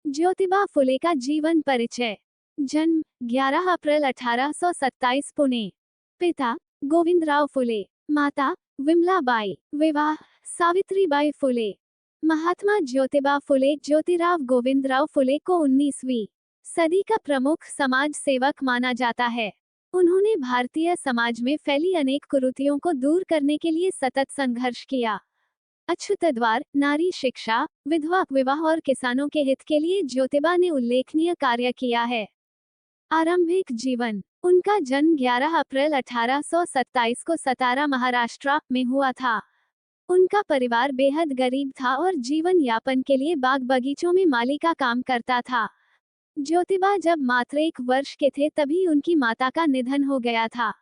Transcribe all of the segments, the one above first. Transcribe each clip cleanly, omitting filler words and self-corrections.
ज्योतिबा फुले का जीवन परिचय। जन्म 11 अप्रैल 1827 पुणे। पिता गोविंदराव फुले, माता विमलाबाई। विवाह सावित्रीबाई फुले। महात्मा ज्योतिबा फुले ज्योतिराव गोविंदराव फुले को 19वीं सदी का प्रमुख समाज सेवक माना जाता है। उन्होंने भारतीय समाज में फैली अनेक कुरीतियों को दूर करने के लिए सतत संघर्ष किया। अछूतद्वार, नारी शिक्षा, विधवा विवाह और किसानों के हित के लिए ज्योतिबा ने उल्लेखनीय कार्य किया है। आरंभिक जीवन। उनका जन्म 11 अप्रैल 1827 को सतारा, महाराष्ट्र में हुआ था। उनका परिवार बेहद गरीब था और जीवन यापन के लिए बाग बगीचों में माली का काम करता था। ज्योतिबा जब मात्र 1 वर्ष के थे तभी उनकी माता का निधन हो गया था।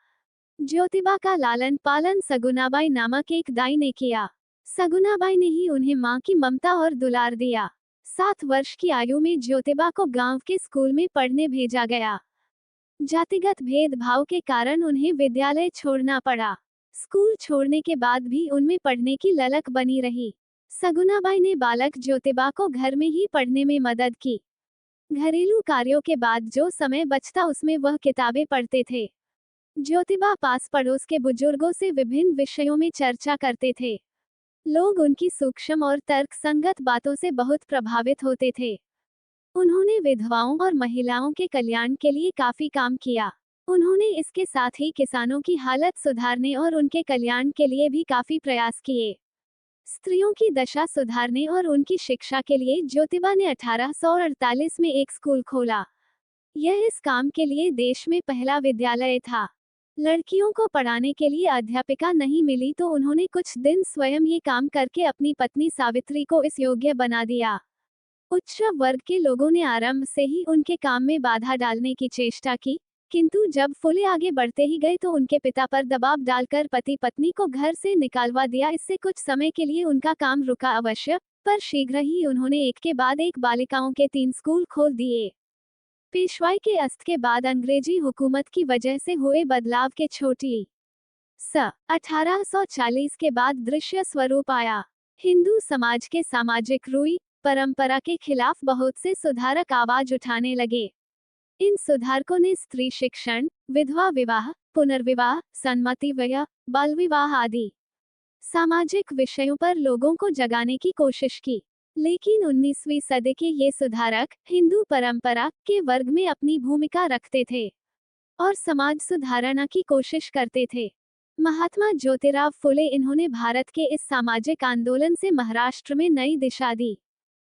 ज्योतिबा का लालन पालन सगुनाबाई नामक एक दाई ने किया। सगुनाबाई ने ही उन्हें मां की ममता और दुलार दिया। 7 वर्ष की आयु में ज्योतिबा को गांव के स्कूल में पढ़ने भेजा गया। जातिगत भेदभाव के कारण उन्हें विद्यालय छोड़ना पड़ा। स्कूल छोड़ने के बाद भी उनमें पढ़ने की ललक बनी रही। सगुनाबाई ने बालक ज्योतिबा को घर में ही पढ़ने में मदद की। घरेलू कार्यों के बाद जो समय बचता उसमें वह किताबें पढ़ते थे। ज्योतिबा पास पड़ोस के बुजुर्गों से विभिन्न विषयों में चर्चा करते थे। लोग उनकी सूक्ष्म और तर्कसंगत बातों से बहुत प्रभावित होते थे। उन्होंने विधवाओं और महिलाओं के कल्याण के लिए काफी काम किया। उन्होंने इसके साथ ही किसानों की हालत सुधारने और उनके कल्याण के लिए भी काफी प्रयास किए। स्त्रियों की दशा सुधारने और उनकी शिक्षा के लिए ज्योतिबा ने 1848 में एक स्कूल खोला। यह इस काम के लिए देश में पहला विद्यालय था। लड़कियों को पढ़ाने के लिए अध्यापिका नहीं मिली तो उन्होंने कुछ दिन स्वयं ये काम करके अपनी पत्नी सावित्री को इस योग्य बना दिया। उच्च वर्ग के लोगों ने आरंभ से ही उनके काम में बाधा डालने की चेष्टा की, किंतु जब फुले आगे बढ़ते ही गए तो उनके पिता पर दबाव डालकर पति पत्नी को घर से निकालवा दिया। इससे कुछ समय के लिए उनका काम रुका अवश्य, पर शीघ्र ही उन्होंने एक के बाद एक बालिकाओं के 3 स्कूल खोल दिए। पेशवाई के अस्त के बाद अंग्रेजी हुकूमत की वजह से हुए बदलाव के छोटी स 1840 के बाद दृश्य स्वरूप आया। हिंदू समाज के सामाजिक रूढ़ि परंपरा के खिलाफ बहुत से सुधारक आवाज उठाने लगे। इन सुधारकों ने स्त्री शिक्षण, विधवा विवाह, पुनर्विवाह, सन्मति वय, बाल विवाह आदि सामाजिक विषयों पर लोगों को जगाने की कोशिश की। लेकिन 19वीं सदी के ये सुधारक हिंदू परंपरा के वर्ग में अपनी भूमिका रखते थे और समाज सुधारना की कोशिश करते थे। महात्मा ज्योतिराव फुले इन्होंने भारत के इस सामाजिक आंदोलन से महाराष्ट्र में नई दिशा दी।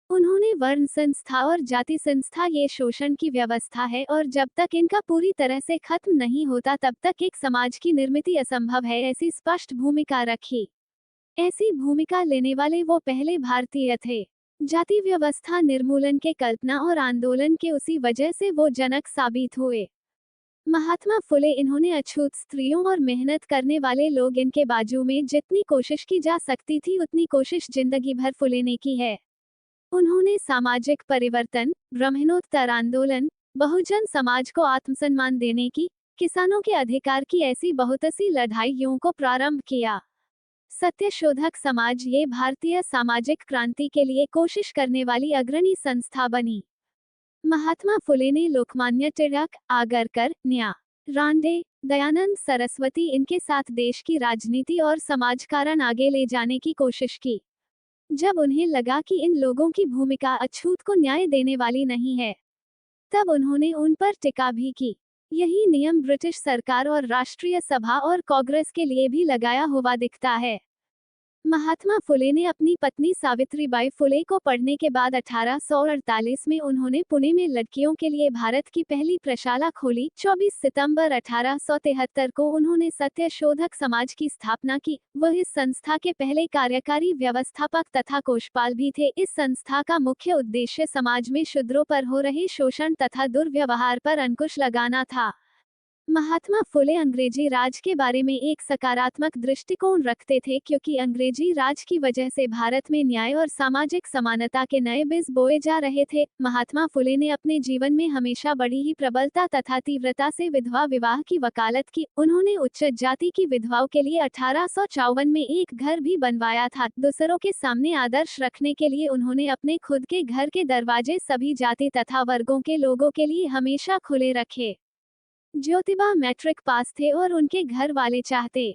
उन्होंने वर्ण संस्था और जाति संस्था ये शोषण की व्यवस्था है और जब तक इनका पूरी तरह से खत्म नहीं होता तब तक एक समाज की निर्मिति असंभव है, ऐसी स्पष्ट भूमिका रखी। ऐसी भूमिका लेने वाले वो पहले भारतीय थे। जाति व्यवस्था निर्मूलन के कल्पना और आंदोलन के उसी वजह से वो जनक साबित हुए। महात्मा फुले इन्होंने अछूत स्त्रियों और मेहनत करने वाले लोग इनके बाजू में जितनी कोशिश की जा सकती थी उतनी कोशिश जिंदगी भर फुले ने की है। उन्होंने सामाजिक परिवर्तन, ब्राह्मणोत्तर आंदोलन, बहुजन समाज को आत्मसम्मान देने की, किसानों के अधिकार की ऐसी बहुत सी लड़ाइयों को प्रारंभ किया। सत्यशोधक समाज ये भारतीय सामाजिक क्रांति के लिए कोशिश करने वाली अग्रणी संस्था बनी। महात्मा फुले ने लोकमान्य टिळक, आगरकर, न्या रांडे, दयानंद सरस्वती इनके साथ देश की राजनीति और समाजकारण आगे ले जाने की कोशिश की। जब उन्हें लगा कि इन लोगों की भूमिका अछूत को न्याय देने वाली नहीं है, तब उन्होंने उन पर टिका भी की। यही नियम ब्रिटिश सरकार और राष्ट्रीय सभा और कांग्रेस के लिए भी लगाया हुआ दिखता है। महात्मा फुले ने अपनी पत्नी सावित्रीबाई फुले को पढ़ने के बाद 1848 में उन्होंने पुणे में लड़कियों के लिए भारत की पहली प्रशाला खोली। 24 सितंबर 1873 को उन्होंने सत्यशोधक समाज की स्थापना की। वह इस संस्था के पहले कार्यकारी व्यवस्थापक तथा कोषपाल भी थे। इस संस्था का मुख्य उद्देश्य समाज में शूद्रों पर हो रहे शोषण तथा दुर्व्यवहार पर अंकुश लगाना था। महात्मा फुले अंग्रेजी राज के बारे में एक सकारात्मक दृष्टिकोण रखते थे क्योंकि अंग्रेजी राज की वजह से भारत में न्याय और सामाजिक समानता के नए बीज बोए जा रहे थे। महात्मा फुले ने अपने जीवन में हमेशा बड़ी ही प्रबलता तथा तीव्रता से विधवा विवाह की वकालत की। उन्होंने उच्च जाति की विधवाओं के लिए 1854 में एक घर भी बनवाया था। दूसरों के सामने आदर्श रखने के लिए उन्होंने अपने खुद के घर के दरवाजे सभी जाति तथा वर्गों के लोगों के लिए हमेशा खुले रखे। ज्योतिबा मैट्रिक पास थे और उनके घर वाले चाहते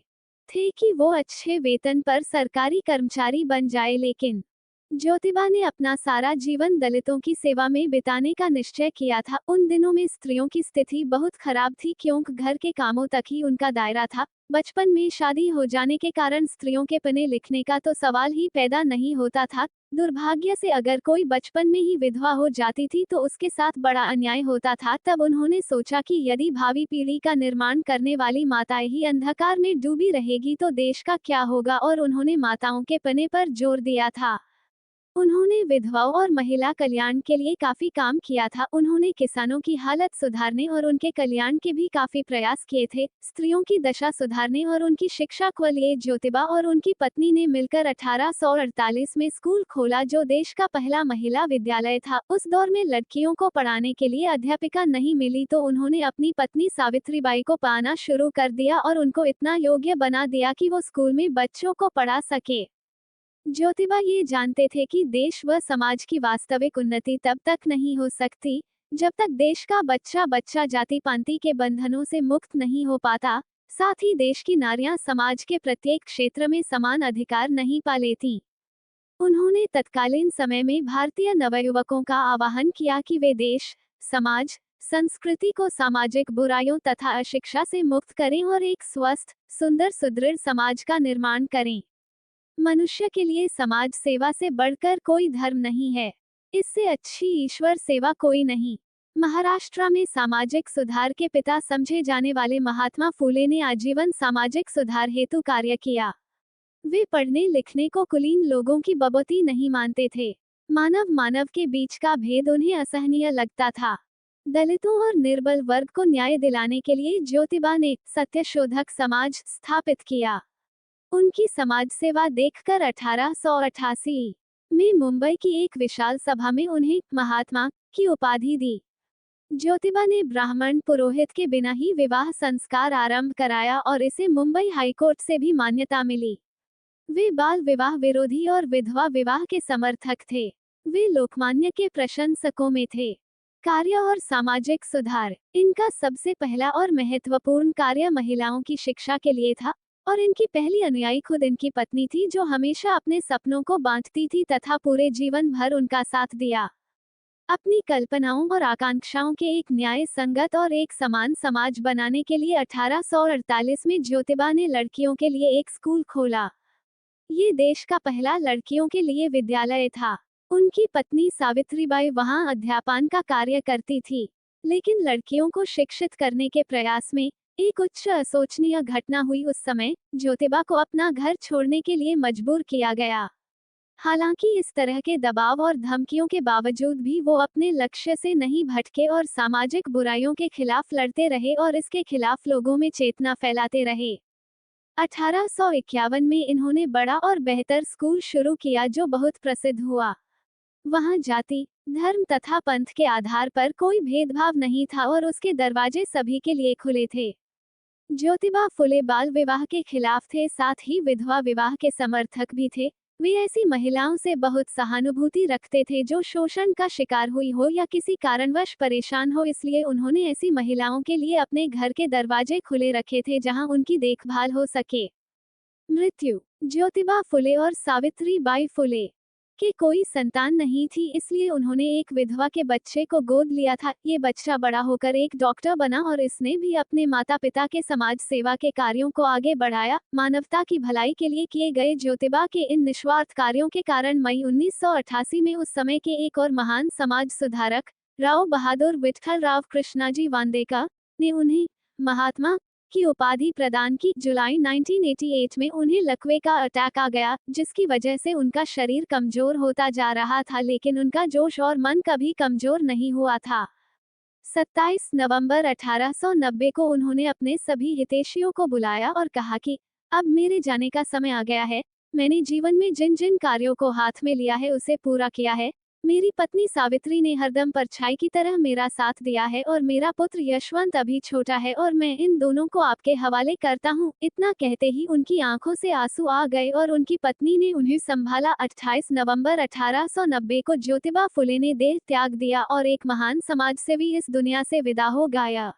थे कि वो अच्छे वेतन पर सरकारी कर्मचारी बन जाए, लेकिन ज्योतिबा ने अपना सारा जीवन दलितों की सेवा में बिताने का निश्चय किया था। उन दिनों में स्त्रियों की स्थिति बहुत खराब थी क्योंकि घर के कामों तक ही उनका दायरा था। बचपन में शादी हो जाने के कारण स्त्रियों के पढ़ने लिखने का तो सवाल ही पैदा नहीं होता था। दुर्भाग्य से अगर कोई बचपन में ही विधवा हो जाती थी तो उसके साथ बड़ा अन्याय होता था। तब उन्होंने सोचा कि यदि भावी पीढ़ी का निर्माण करने वाली माताएं ही अंधकार में डूबी रहेगी तो देश का क्या होगा, और उन्होंने माताओं के पढ़ने पर जोर दिया था। उन्होंने विधवाओं और महिला कल्याण के लिए काफी काम किया था। उन्होंने किसानों की हालत सुधारने और उनके कल्याण के भी काफी प्रयास किए थे। स्त्रियों की दशा सुधारने और उनकी शिक्षा के लिए ज्योतिबा और उनकी पत्नी ने मिलकर 1848 में स्कूल खोला जो देश का पहला महिला विद्यालय था। उस दौर में लड़कियों को पढ़ाने के लिए अध्यापिका नहीं मिली तो उन्होंने अपनी पत्नी सावित्रीबाई को पढ़ाना शुरू कर दिया और उनको इतना योग्य बना दिया कि वो स्कूल में बच्चों को पढ़ा सके। ज्योतिबा ये जानते थे कि देश व समाज की वास्तविक उन्नति तब तक नहीं हो सकती जब तक देश का बच्चा बच्चा जाति पांति के बंधनों से मुक्त नहीं हो पाता। साथ ही देश की नारियां समाज के प्रत्येक क्षेत्र में समान अधिकार नहीं पा लेती। उन्होंने तत्कालीन समय में भारतीय नवयुवकों का आह्वान किया कि वे देश, समाज, संस्कृति को सामाजिक बुराइयों तथा अशिक्षा से मुक्त करें और एक स्वस्थ, सुंदर, सुदृढ़ समाज का निर्माण करें। मनुष्य के लिए समाज सेवा से बढ़कर कोई धर्म नहीं है। इससे अच्छी ईश्वर सेवा कोई नहीं। महाराष्ट्र में सामाजिक सुधार के पिता समझे जाने वाले महात्मा फुले ने आजीवन सामाजिक सुधार हेतु कार्य किया। वे पढ़ने लिखने को कुलीन लोगों की बबूती नहीं मानते थे। मानव के बीच का भेद उन्हें असहनीय लगता था। दलितों और निर्बल वर्ग को न्याय दिलाने के लिए ज्योतिबा ने सत्यशोधक समाज स्थापित किया। उनकी समाज सेवा देखकर 1888 में मुंबई की एक विशाल सभा में उन्हें महात्मा की उपाधि दी। ज्योतिबा ने ब्राह्मण पुरोहित के बिना ही विवाह संस्कार आरंभ कराया और इसे मुंबई हाईकोर्ट से भी मान्यता मिली। वे बाल विवाह विरोधी और विधवा विवाह के समर्थक थे। वे लोकमान्य के प्रशंसकों में थे। कार्य और सामाजिक सुधार। इनका सबसे पहला और महत्वपूर्ण कार्य महिलाओं की शिक्षा के लिए था और इनकी पहली अनुयायी खुद इनकी पत्नी थी जो हमेशा अपने सपनों को बांटती थी तथा पूरे जीवन भर उनका साथ दिया। अपनी कल्पनाओं और आकांक्षाओं के एक न्याय संगत और एक समान समाज बनाने के लिए 1848 में ज्योतिबा ने लड़कियों के लिए एक स्कूल खोला। ये देश का पहला लड़कियों के लिए विद्यालय था। उनकी पत्नी सावित्रीबाई वहां अध्यापन का कार्य करती थी, लेकिन लड़कियों को शिक्षित करने के प्रयास में एक उच्च अशोचनीय घटना हुई। उस समय ज्योतिबा को अपना घर छोड़ने के लिए मजबूर किया गया। हालांकि इस तरह के दबाव और धमकियों के बावजूद भी वो अपने लक्ष्य से नहीं भटके और सामाजिक बुराइयों के खिलाफ लड़ते रहे और इसके खिलाफ लोगों में चेतना फैलाते रहे। 1851 में इन्होंने बड़ा और बेहतर स्कूल शुरू किया जो बहुत प्रसिद्ध हुआ। वहां जाति, धर्म तथा पंथ के आधार पर कोई भेदभाव नहीं था और उसके दरवाजे सभी के लिए खुले थे। ज्योतिबा फुले बाल विवाह के खिलाफ थे, साथ ही विधवा विवाह के समर्थक भी थे। वे ऐसी महिलाओं से बहुत सहानुभूति रखते थे जो शोषण का शिकार हुई हो या किसी कारणवश परेशान हो, इसलिए उन्होंने ऐसी महिलाओं के लिए अपने घर के दरवाजे खुले रखे थे जहां उनकी देखभाल हो सके। मृत्यु। ज्योतिबा फुले और सावित्रीबाई फुले के कोई संतान नहीं थी, इसलिए उन्होंने एक विधवा के बच्चे को गोद लिया था। ये बच्चा बड़ा होकर एक डॉक्टर बना और इसने भी अपने माता पिता के समाज सेवा के कार्यों को आगे बढ़ाया। मानवता की भलाई के लिए किए गए ज्योतिबा के इन निस्वार्थ कार्यों के कारण मई 1988 में उस समय के एक और महान समाज सुधारक राव बहादुर विठ्ठलराव कृष्णाजी वांदेकर ने उन्हें महात्मा की उपाधि प्रदान की। जुलाई 1988 में उन्हें लकवे का अटैक आ गया, जिसकी वजह से उनका शरीर कमजोर होता जा रहा था, लेकिन उनका जोश और मन कभी कमजोर नहीं हुआ था। 27 नवंबर 1890 को उन्होंने अपने सभी हितैषियों को बुलाया और कहा कि अब मेरे जाने का समय आ गया है। मैंने जीवन में जिन जिन कार्यों को हाथ में लिया है उसे पूरा किया है। मेरी पत्नी सावित्री ने हरदम परछाई की तरह मेरा साथ दिया है और मेरा पुत्र यशवंत अभी छोटा है और मैं इन दोनों को आपके हवाले करता हूँ। इतना कहते ही उनकी आंखों से आंसू आ गए और उनकी पत्नी ने उन्हें संभाला। 28 नवंबर 1890 को ज्योतिबा फुले ने देह त्याग दिया और एक महान समाजसेवी इस दुनिया से विदा हो गया।